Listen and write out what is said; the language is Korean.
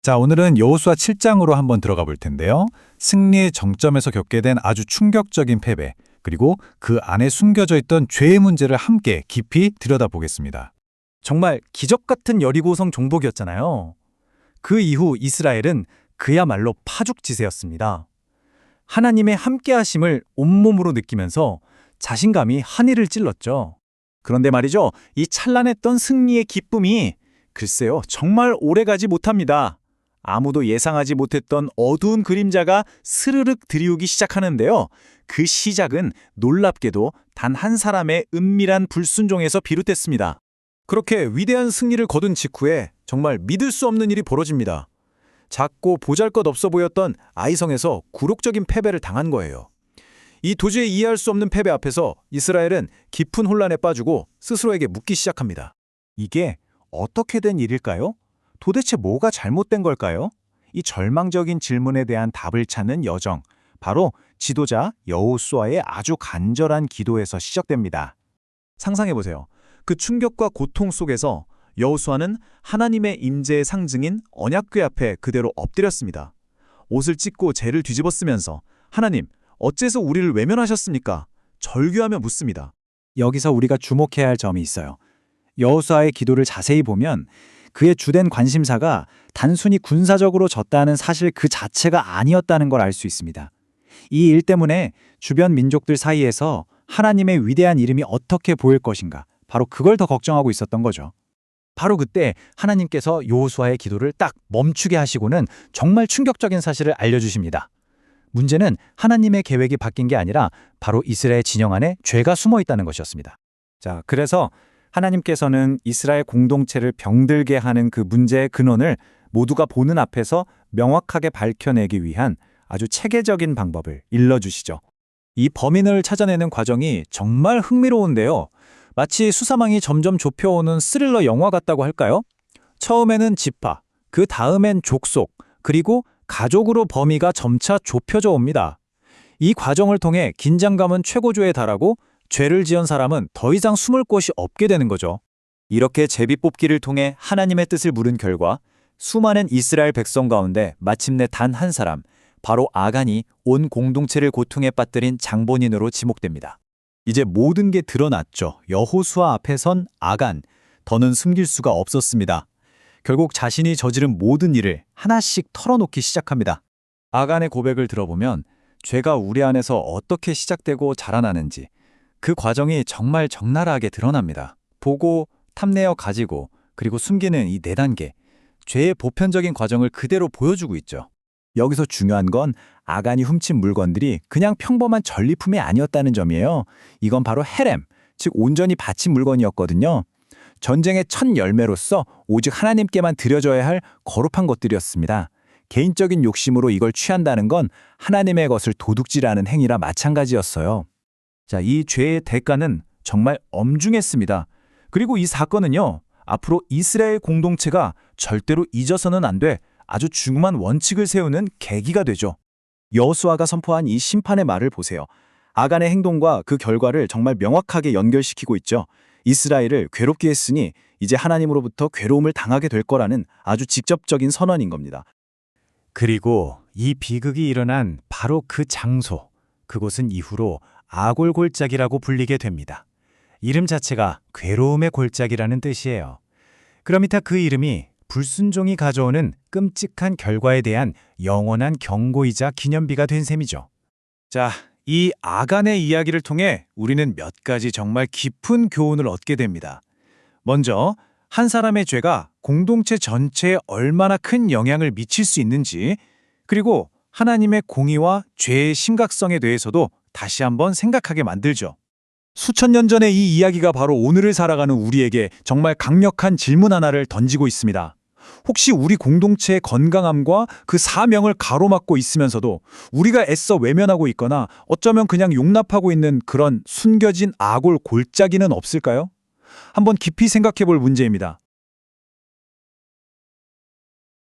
자, 오늘은 여호수아 7장으로 한번 들어가 볼 텐데요. 승리의 정점에서 겪게 된 아주 충격적인 패배, 그리고 그 안에 숨겨져 있던 죄의 문제를 함께 깊이 들여다보겠습니다. 정말 기적 같은 여리고성 정복이었잖아요. 그 이후 이스라엘은 그야말로 파죽지세였습니다. 하나님의 함께하심을 온몸으로 느끼면서 자신감이 하늘을 찔렀죠. 그런데 말이죠, 이 찬란했던 승리의 기쁨이 글쎄요, 정말 오래가지 못합니다. 아무도 예상하지 못했던 어두운 그림자가 스르륵 들이우기 시작하는데요. 그 시작은 놀랍게도 단 한 사람의 은밀한 불순종에서 비롯됐습니다. 그렇게 위대한 승리를 거둔 직후에 정말 믿을 수 없는 일이 벌어집니다. 작고 보잘것없어 보였던 아이성에서 굴욕적인 패배를 당한 거예요. 이 도저히 이해할 수 없는 패배 앞에서 이스라엘은 깊은 혼란에 빠지고 스스로에게 묻기 시작합니다. 이게 어떻게 된 일일까요? 도대체 뭐가 잘못된 걸까요? 이 절망적인 질문에 대한 답을 찾는 여정, 바로 지도자 여호수아의 아주 간절한 기도에서 시작됩니다. 상상해보세요. 그 충격과 고통 속에서 여호수아는 하나님의 임재의 상징인 언약궤 앞에 그대로 엎드렸습니다. 옷을 찢고 재를 뒤집어 쓰면서 하나님, 어째서 우리를 외면하셨습니까? 절규하며 묻습니다. 여기서 우리가 주목해야 할 점이 있어요. 여호수아의 기도를 자세히 보면 그의 주된 관심사가 단순히 군사적으로 졌다는 사실 그 자체가 아니었다는 걸 알 수 있습니다. 이 일 때문에 주변 민족들 사이에서 하나님의 위대한 이름이 어떻게 보일 것인가, 바로 그걸 더 걱정하고 있었던 거죠. 바로 그때 하나님께서 여호수아의 기도를 딱 멈추게 하시고는 정말 충격적인 사실을 알려주십니다. 문제는 하나님의 계획이 바뀐 게 아니라 바로 이스라엘 진영 안에 죄가 숨어 있다는 것이었습니다. 자, 그래서 하나님께서는 이스라엘 공동체를 병들게 하는 그 문제의 근원을 모두가 보는 앞에서 명확하게 밝혀내기 위한 아주 체계적인 방법을 일러주시죠. 이 범인을 찾아내는 과정이 정말 흥미로운데요. 마치 수사망이 점점 좁혀오는 스릴러 영화 같다고 할까요? 처음에는 지파, 그 다음엔 족속, 그리고 가족으로 범위가 점차 좁혀져 옵니다. 이 과정을 통해 긴장감은 최고조에 달하고 죄를 지은 사람은 더 이상 숨을 곳이 없게 되는 거죠. 이렇게 제비뽑기를 통해 하나님의 뜻을 물은 결과 수많은 이스라엘 백성 가운데 마침내 단 한 사람, 바로 아간이 온 공동체를 고통에 빠뜨린 장본인으로 지목됩니다. 이제 모든 게 드러났죠. 여호수아 앞에 선 아간, 더는 숨길 수가 없었습니다. 결국 자신이 저지른 모든 일을 하나씩 털어놓기 시작합니다. 아간의 고백을 들어보면 죄가 우리 안에서 어떻게 시작되고 자라나는지 그 과정이 정말 적나라하게 드러납니다. 보고, 탐내어 가지고, 그리고 숨기는 이 4단계, 죄의 보편적인 과정을 그대로 보여주고 있죠. 여기서 중요한 건 아간이 훔친 물건들이 그냥 평범한 전리품이 아니었다는 점이에요. 이건 바로 헤렘, 즉 온전히 바친 물건이었거든요. 전쟁의 첫 열매로서 오직 하나님께만 드려져야 할 거룩한 것들이었습니다. 개인적인 욕심으로 이걸 취한다는 건 하나님의 것을 도둑질하는 행위라 마찬가지였어요. 자, 이 죄의 대가는 정말 엄중했습니다. 그리고 이 사건은요, 앞으로 이스라엘 공동체가 절대로 잊어서는 안 돼 아주 중요한 원칙을 세우는 계기가 되죠. 여호수아가 선포한 이 심판의 말을 보세요. 아간의 행동과 그 결과를 정말 명확하게 연결시키고 있죠. 이스라엘을 괴롭게 했으니 이제 하나님으로부터 괴로움을 당하게 될 거라는 아주 직접적인 선언인 겁니다. 그리고 이 비극이 일어난 바로 그 장소, 그곳은 이후로 아골골짜기라고 불리게 됩니다. 이름 자체가 괴로움의 골짜기라는 뜻이에요. 그러미터 그 이름이 불순종이 가져오는 끔찍한 결과에 대한 영원한 경고이자 기념비가 된 셈이죠. 자, 이 아간의 이야기를 통해 우리는 몇 가지 정말 깊은 교훈을 얻게 됩니다. 먼저, 한 사람의 죄가 공동체 전체에 얼마나 큰 영향을 미칠 수 있는지, 그리고 하나님의 공의와 죄의 심각성에 대해서도 다시 한번 생각하게 만들죠. 수천 년 전의 이 이야기가 바로 오늘을 살아가는 우리에게 정말 강력한 질문 하나를 던지고 있습니다. 혹시 우리 공동체의 건강함과 그 사명을 가로막고 있으면서도 우리가 애써 외면하고 있거나 어쩌면 그냥 용납하고 있는 그런 숨겨진 아골 골짜기는 없을까요? 한번 깊이 생각해 볼 문제입니다.